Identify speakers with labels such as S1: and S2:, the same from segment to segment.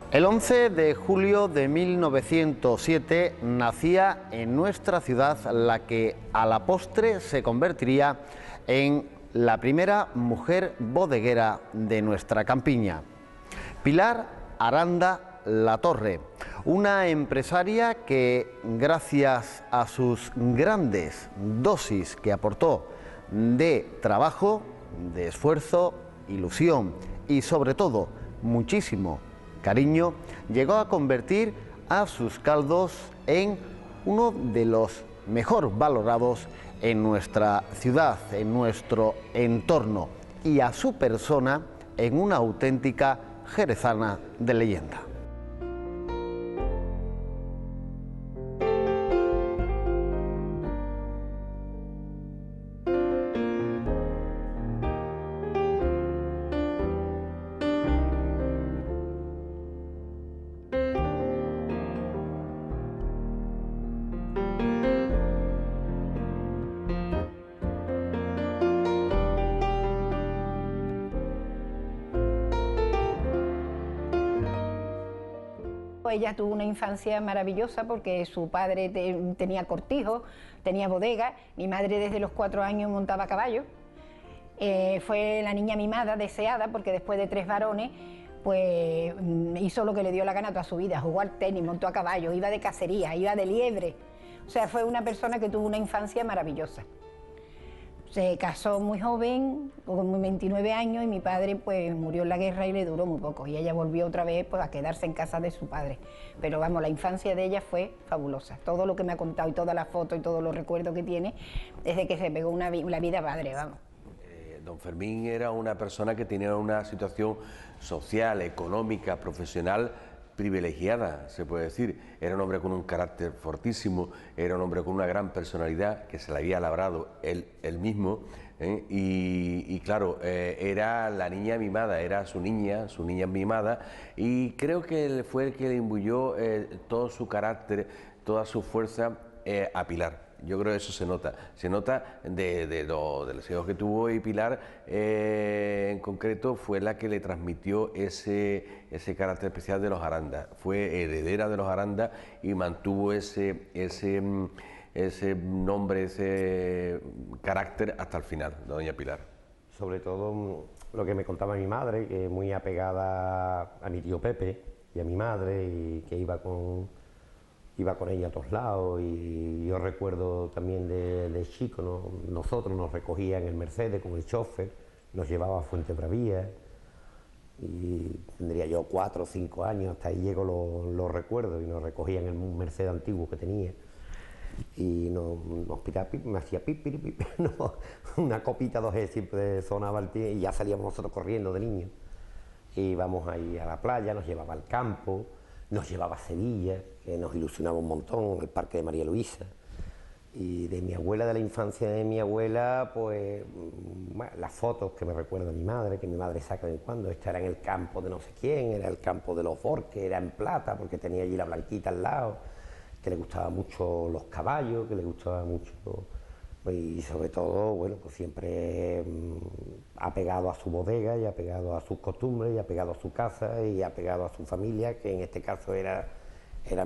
S1: El 11 de julio de 1907 nacía en nuestra ciudad la que a la postre se convertiría en la primera mujer bodeguera de nuestra campiña. Pilar Aranda Latorre, una empresaria que, gracias a sus grandes dosis que aportó de trabajo, de esfuerzo, ilusión y sobre todo muchísimo cariño, llegó a convertir a sus caldos en uno de los mejor valorados en nuestra ciudad, en nuestro entorno, y a su persona en una auténtica jerezana de leyenda.
S2: Ella tuvo una infancia maravillosa porque su padre tenía cortijo, tenía bodega. Mi madre desde los 4 años montaba a caballo. Fue la niña mimada, deseada, porque después de 3 varones, pues hizo lo que le dio la gana toda su vida. Jugó al tenis, montó a caballo, iba de cacería, iba de liebre. O sea, fue una persona que tuvo una infancia maravillosa. Se casó muy joven, con 29 años, y mi padre pues murió en la guerra y le duró muy poco. Y ella volvió otra vez pues, a quedarse en casa de su padre. Pero vamos, la infancia de ella fue fabulosa. Todo lo que me ha contado y todas las fotos y todos los recuerdos que tiene, desde que se pegó la vida padre, vamos.
S3: Don Fermín era una persona que tenía una situación social, económica, profesional privilegiada, se puede decir. Era un hombre con un carácter fortísimo, era un hombre con una gran personalidad que se la había labrado él mismo, y claro, era la niña mimada, era su niña mimada, y creo que él fue el que le imbuyó todo su carácter, toda su fuerza a Pilar. Yo creo que eso se nota de los hijos que tuvo, y Pilar en concreto fue la que le transmitió ese carácter especial de los Aranda. Fue heredera de los Aranda y mantuvo ese nombre, ese carácter hasta el final, doña Pilar.
S4: Sobre todo lo que me contaba mi madre, que muy apegada a mi tío Pepe y a mi madre, y que iba con ella a todos lados. Y yo recuerdo también de chico, ¿no? Nosotros nos recogía en el Mercedes con el chofer, nos llevaba a Fuentebravías, y tendría yo 4 o 5 años, hasta ahí llego los recuerdos, y nos recogía en el Mercedes antiguo que tenía, y nos pitaba, me hacía pipi, no, una copita 2G siempre sonaba el pie, y ya salíamos nosotros corriendo de niños. Íbamos ahí a la playa, nos llevaba al campo, nos llevaba a Sevilla, que nos ilusionaba un montón, el Parque de María Luisa. Y de mi abuela, de la infancia de mi abuela, pues bueno, las fotos que me recuerda mi madre, que mi madre saca de vez en cuando. Esta era en el campo de no sé quién, era el campo de los Borges, era en Plata, porque tenía allí la Blanquita al lado, que le gustaban mucho los caballos, que le gustaba mucho, y sobre todo, bueno, pues siempre apegado a su bodega, y apegado a sus costumbres, y apegado a su casa, y apegado a su familia, que en este caso era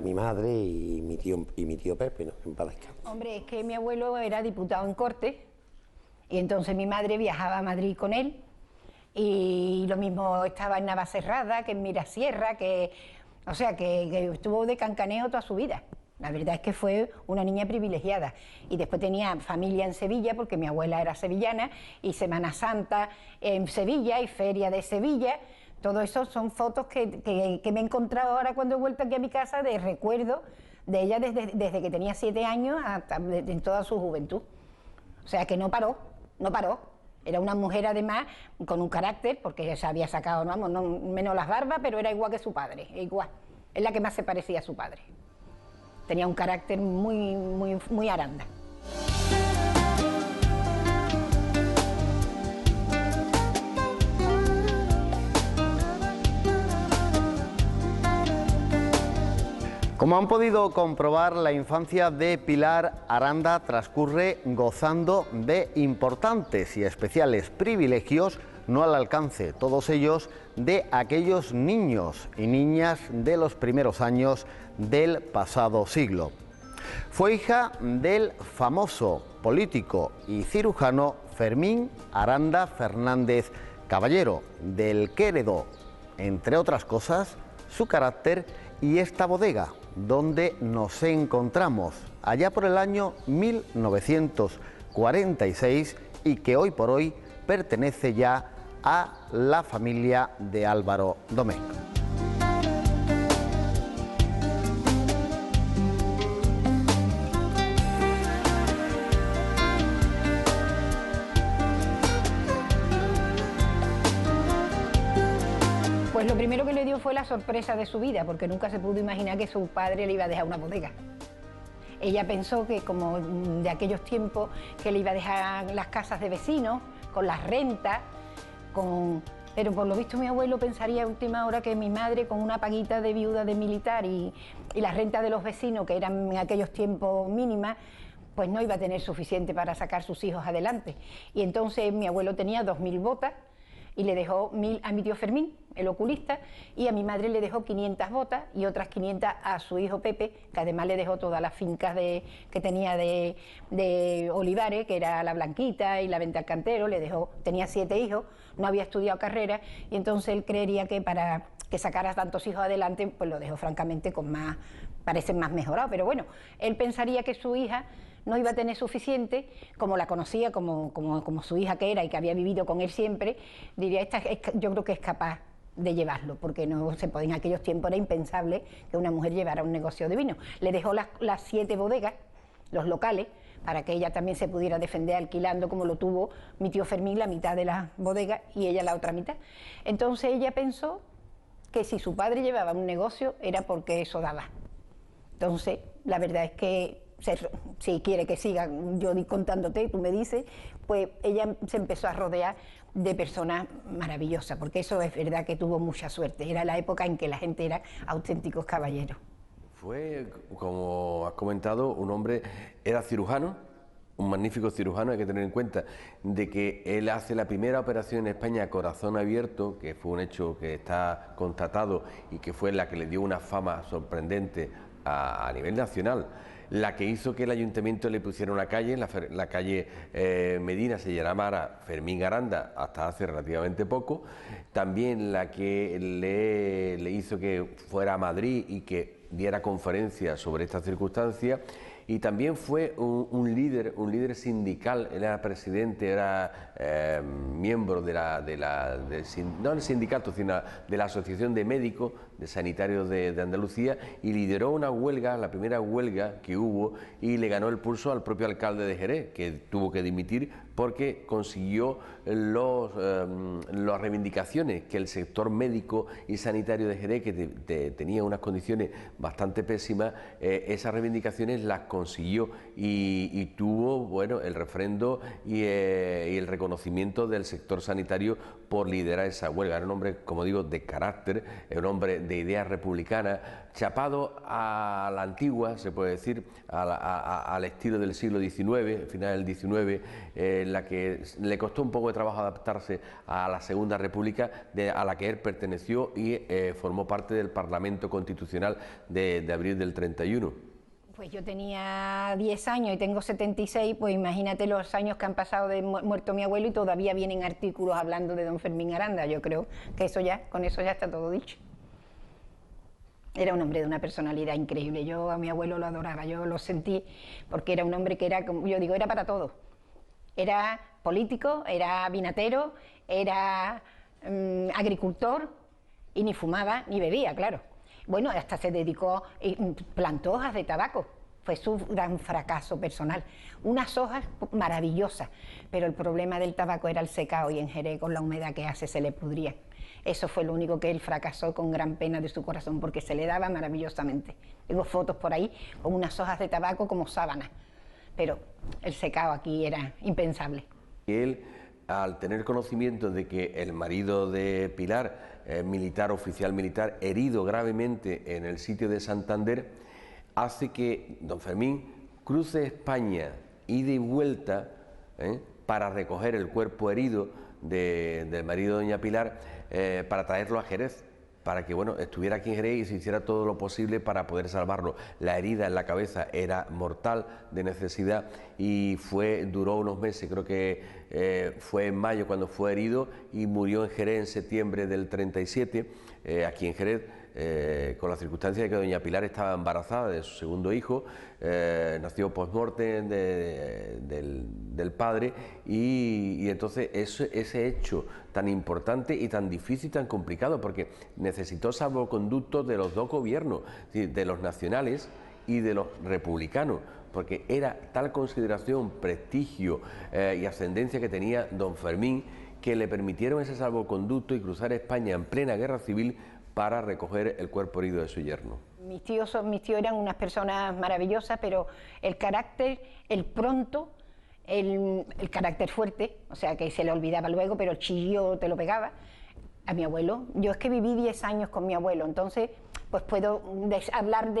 S4: mi madre y mi tío Pepe, ¿no? En paz descanse.
S2: Hombre, es que mi abuelo era diputado en Cortes, y entonces mi madre viajaba a Madrid con él, y lo mismo estaba en Navacerrada, que en Mirasierra, o sea, que estuvo de cancaneo toda su vida. La verdad es que fue una niña privilegiada. Y después tenía familia en Sevilla, porque mi abuela era sevillana, y Semana Santa en Sevilla, y Feria de Sevilla. Todo eso son fotos que me he encontrado ahora cuando he vuelto aquí a mi casa, de recuerdo de ella desde que tenía 7 años hasta en toda su juventud. O sea que no paró. Era una mujer además con un carácter, porque se había sacado, vamos, no, menos las barbas, pero era igual que su padre, igual. Es la que más se parecía a su padre. Tenía un carácter muy Aranda.
S1: Como han podido comprobar, la infancia de Pilar Aranda transcurre gozando de importantes y especiales privilegios no al alcance, todos ellos, de aquellos niños y niñas de los primeros años del pasado siglo. Fue hija del famoso político y cirujano Fermín Aranda Fernández Caballero, del que heredó, entre otras cosas, su carácter y esta bodega, donde nos encontramos allá por el año 1946 y que hoy por hoy pertenece ya a la familia de Álvaro Domecq.
S2: Pues lo primero que le dio fue la sorpresa de su vida, porque nunca se pudo imaginar que su padre le iba a dejar una bodega. Ella pensó que, como de aquellos tiempos, que le iba a dejar las casas de vecinos, con las rentas, pero por lo visto mi abuelo pensaría a última hora que mi madre, con una paguita de viuda de militar y la renta de los vecinos, que eran en aquellos tiempos mínimas, pues no iba a tener suficiente para sacar sus hijos adelante. Y entonces mi abuelo tenía 2000 botas y le dejó 1000 a mi tío Fermín, el oculista, y a mi madre le dejó 500 botas y otras 500 a su hijo Pepe, que además le dejó todas las fincas que tenía de olivares, que era la Blanquita y la Venta al Cantero. Tenía 7 hijos, no había estudiado carrera, y entonces él creería que para que sacara tantos hijos adelante, pues lo dejó francamente parecen más mejorado, pero bueno, él pensaría que su hija no iba a tener suficiente, como la conocía, como su hija que era y que había vivido con él siempre, diría, yo creo que es capaz de llevarlo, porque no se podía, en aquellos tiempos era impensable que una mujer llevara un negocio de vino. Le dejó las 7 bodegas, los locales, para que ella también se pudiera defender alquilando, como lo tuvo mi tío Fermín, la mitad de las bodegas y ella la otra mitad. Entonces ella pensó que si su padre llevaba un negocio era porque eso daba. Entonces, la verdad es que, si quiere que siga yo contándote, tú me dices, pues ella se empezó a rodear de personas maravillosas, porque eso es verdad que tuvo mucha suerte. Era la época en que la gente era auténticos caballeros.
S3: Fue, como has comentado, un hombre, era cirujano, un magnífico cirujano. Hay que tener en cuenta de que él hace la primera operación en España a corazón abierto, que fue un hecho que está constatado y que fue la que le dio una fama sorprendente a nivel nacional, la que hizo que el ayuntamiento le pusiera una calle, la calle Medina se llamara Fermín Aranda hasta hace relativamente poco, también la que le hizo que fuera a Madrid y que diera conferencias sobre esta circunstancia, y también fue un líder sindical. Él era presidente, era miembro no del sindicato, sino de la Asociación de Médicos, de Sanitarios de Andalucía, y lideró una huelga, la primera huelga que hubo, y le ganó el pulso al propio alcalde de Jerez, que tuvo que dimitir porque consiguió las reivindicaciones que el sector médico y sanitario de Jerez, que tenía unas condiciones bastante pésimas, esas reivindicaciones las consiguió y tuvo, bueno, el refrendo y el reconocimiento del sector sanitario por liderar esa huelga. Era un hombre, como digo, de carácter, era un hombre de ideas republicanas, chapado a la antigua, se puede decir, al estilo del siglo XIX, final del XIX, en la que le costó un poco de trabajo adaptarse a la Segunda República, a la que él perteneció, y formó parte del Parlamento Constitucional de abril del 31.
S2: Pues yo tenía 10 años y tengo 76, pues imagínate los años que han pasado de muerto mi abuelo y todavía vienen artículos hablando de don Fermín Aranda. Yo creo que con eso ya está todo dicho. Era un hombre de una personalidad increíble. Yo a mi abuelo lo adoraba, yo lo sentí, porque era un hombre que era, como yo digo, era para todo. Era político, era vinatero, era agricultor, y ni fumaba ni bebía, claro. Bueno, hasta se dedicó, plantó hojas de tabaco, fue su gran fracaso personal. Unas hojas maravillosas, pero el problema del tabaco era el secado, y en Jerez, con la humedad que hace, se le pudría. Eso fue lo único que él fracasó con gran pena de su corazón, porque se le daba maravillosamente. Tengo fotos por ahí con unas hojas de tabaco como sábanas, pero el secado aquí era impensable.
S3: Él, al tener conocimiento de que el marido de Pilar, oficial militar, herido gravemente en el sitio de Santander, hace que don Fermín cruce España ida y vuelta para recoger el cuerpo herido del marido de doña Pilar, para traerlo a Jerez, para que bueno, estuviera aquí en Jerez y se hiciera todo lo posible para poder salvarlo. La herida en la cabeza era mortal, de necesidad, y duró unos meses, creo que fue en mayo cuando fue herido, y murió en Jerez en septiembre del 37, aquí en Jerez, con la circunstancia de que doña Pilar estaba embarazada de su segundo hijo, nació post-mortem del padre, y entonces ese hecho tan importante y tan difícil, tan complicado, porque necesitó salvoconductos de los dos gobiernos, de los nacionales y de los republicanos, porque era tal consideración, prestigio y ascendencia que tenía don Fermín, que le permitieron ese salvoconducto y cruzar España en plena guerra civil para recoger el cuerpo herido de su yerno.
S2: Mis tíos eran unas personas maravillosas, pero el carácter, el pronto, el carácter fuerte, o sea que se le olvidaba luego, pero el chillo te lo pegaba. A mi abuelo, yo es que viví 10 años con mi abuelo, entonces pues puedo hablar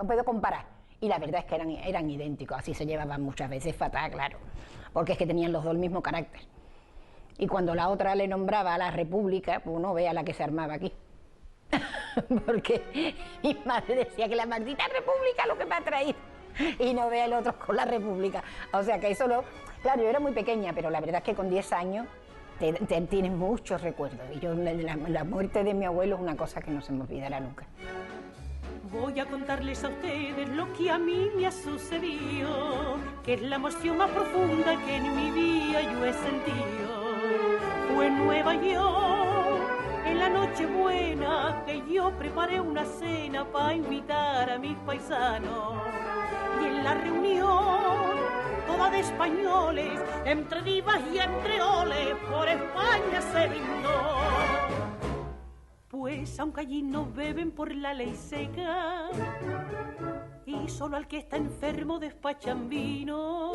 S2: puedo comparar. Y la verdad es que eran idénticos, así se llevaban muchas veces fatal, claro, porque es que tenían los dos el mismo carácter. Y cuando la otra le nombraba a la República, pues no vea la que se armaba aquí. Porque mi madre decía que la maldita República lo que me ha traído, y no vea el otro con la República. O sea que eso claro, yo era muy pequeña, pero la verdad es que con 10 años tienes muchos recuerdos. Y yo, la muerte de mi abuelo es una cosa que no se me olvidará nunca.
S5: Voy a contarles a ustedes lo que a mí me ha sucedido, que es la emoción más profunda que en mi vida yo he sentido. Fue en Nueva York, en la Nochebuena, que yo preparé una cena para invitar a mis paisanos. Y en la reunión, toda de españoles, entre divas y entre oles, por España se brindó. Pues aunque allí no beben por la ley seca, y solo al que está enfermo despachan vino,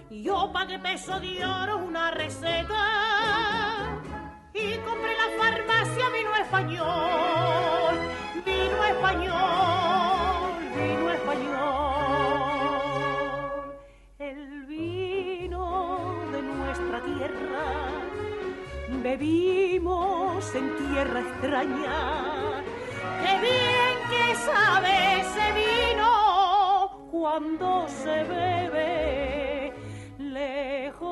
S5: yo pagué peso de oro una receta y compré la farmacia vino español, vino español, vino español. El vino de nuestra tierra bebimos en tierra extraña. ¡Qué bien que sabe ese vino cuando se bebe lejos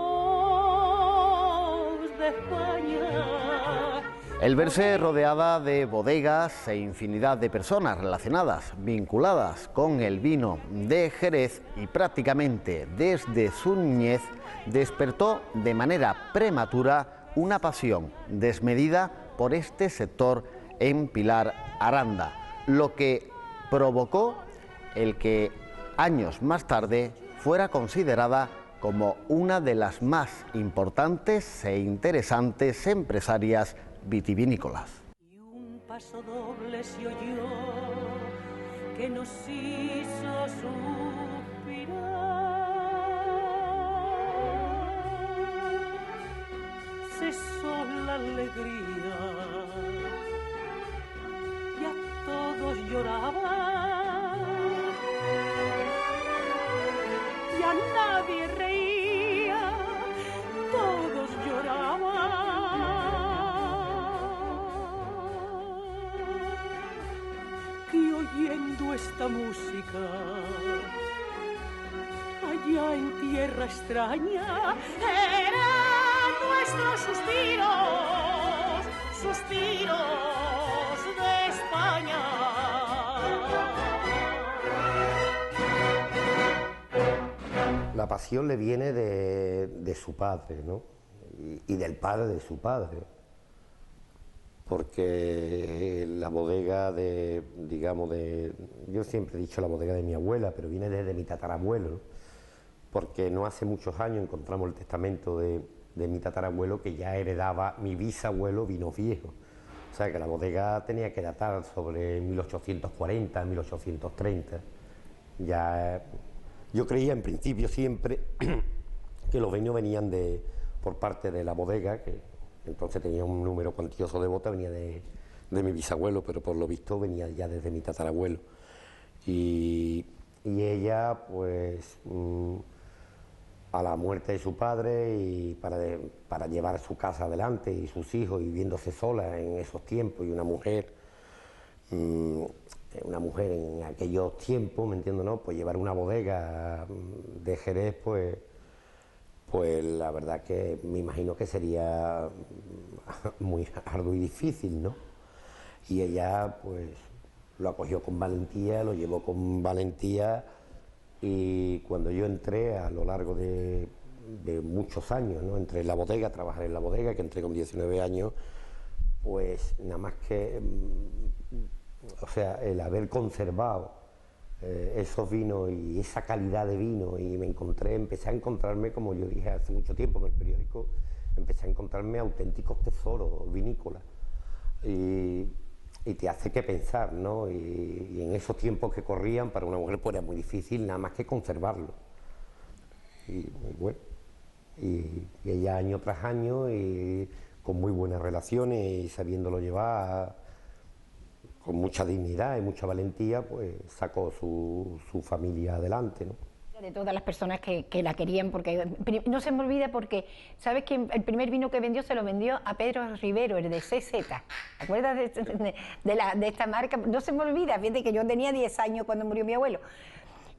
S5: de España!
S1: El verse rodeada de bodegas e infinidad de personas relacionadas, vinculadas con el vino de Jerez, y prácticamente desde su niñez, despertó de manera prematura una pasión desmedida por este sector en Pilar Aranda, lo que provocó el que años más tarde fuera considerada como una de las más importantes e interesantes empresarias vitivinícolas.
S5: Y un paso doble se oyó que nos hizo suspirar. Cesó la alegría y a todos lloraban y a nadie reía, todos lloraban. Que oyendo esta música allá en tierra extraña eran nuestros suspiros, suspiros de España.
S4: La pasión le viene de su padre, ¿no? Y del padre de su padre. Porque la bodega yo siempre he dicho la bodega de mi abuela, pero viene desde mi tatarabuelo, ¿no? Porque no hace muchos años encontramos el testamento de mi tatarabuelo, que ya heredaba mi bisabuelo vinos viejos. O sea que la bodega tenía que datar sobre 1840, 1830. Ya, yo creía en principio siempre que los vinos venían por parte de la bodega, que entonces tenía un número cuantioso de botas, venía de mi bisabuelo, pero por lo visto venía ya desde mi tatarabuelo. Y ella, pues, a la muerte de su padre y para llevar su casa adelante y sus hijos, y viéndose sola en esos tiempos, y una mujer en aquellos tiempos, ¿me entiendes, no? Pues llevar una bodega de Jerez, pues la verdad que me imagino que sería muy arduo y difícil, ¿no? Y ella pues lo acogió con valentía, lo llevó con valentía, y cuando yo entré, a lo largo de muchos años, ¿no? Entré en la bodega, a trabajar en la bodega, que entré con 19 años, pues nada más que, o sea, el haber conservado esos vinos y esa calidad de vino, y empecé a encontrarme, como yo dije hace mucho tiempo en el periódico, empecé a encontrarme auténticos tesoros vinícolas, y te hace que pensar, ¿no? Y en esos tiempos que corrían, para una mujer pues era muy difícil nada más que conservarlo. Y bueno, y ella año tras año, y con muy buenas relaciones y sabiéndolo llevar con mucha dignidad y mucha valentía, pues sacó su familia adelante, ¿no?
S2: De todas las personas que la querían, porque no se me olvida, porque sabes que el primer vino que vendió se lo vendió a Pedro Rivero, el de CZ. ¿Te acuerdas de esta marca? No se me olvida, fíjate que yo tenía 10 años cuando murió mi abuelo.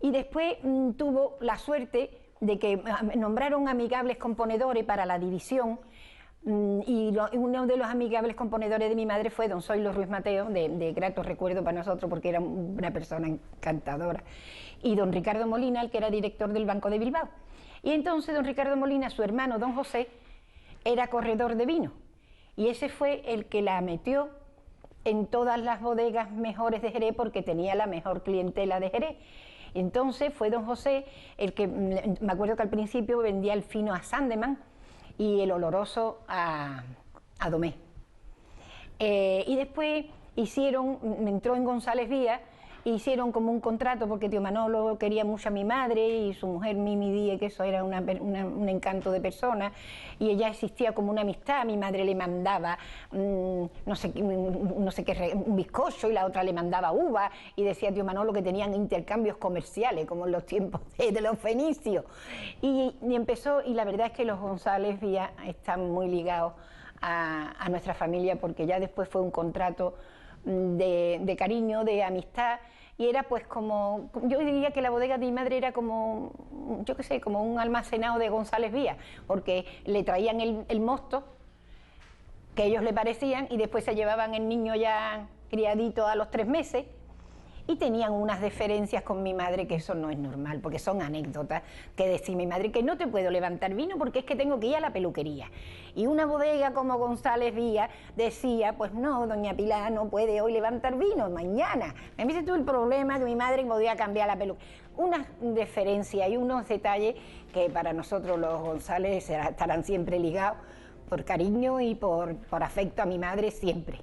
S2: Y después tuvo la suerte de que nombraron amigables componedores para la división, y uno de los amigables componedores de mi madre fue don Zoilo Ruiz Mateo, de grato recuerdo para nosotros, porque era una persona encantadora, y don Ricardo Molina, el que era director del Banco de Bilbao. Y entonces don Ricardo Molina, su hermano don José, era corredor de vino, y ese fue el que la metió en todas las bodegas mejores de Jerez, porque tenía la mejor clientela de Jerez. Entonces fue don José el que, me acuerdo que al principio vendía el fino a Sandeman y el oloroso a Domé. Y después entró en González Vía, hicieron como un contrato, porque tío Manolo quería mucho a mi madre y su mujer Mimi Díez, que eso era un encanto de persona, y ella existía como una amistad. Mi madre le mandaba no sé qué, un bizcocho, y la otra le mandaba uva, y decía tío Manolo que tenían intercambios comerciales como en los tiempos de los fenicios, y empezó. Y la verdad es que los González Vía están muy ligados a nuestra familia, porque ya después fue un contrato de cariño, de amistad, y era pues como, yo diría que la bodega de mi madre era como, yo qué sé, como un almacenado de González Vía, porque le traían el mosto que ellos le parecían, y después se llevaban el niño ya criadito a los 3 meses, y tenían unas deferencias con mi madre, que eso no es normal, porque son anécdotas, que decía mi madre que no te puedo levantar vino porque es que tengo que ir a la peluquería. Y una bodega como González Vía decía, pues no, doña Pilar no puede hoy levantar vino, mañana. Me dice tú el problema que mi madre podía cambiar la peluquería. Unas deferencias y unos detalles que para nosotros los González estarán siempre ligados por cariño y por afecto a mi madre siempre.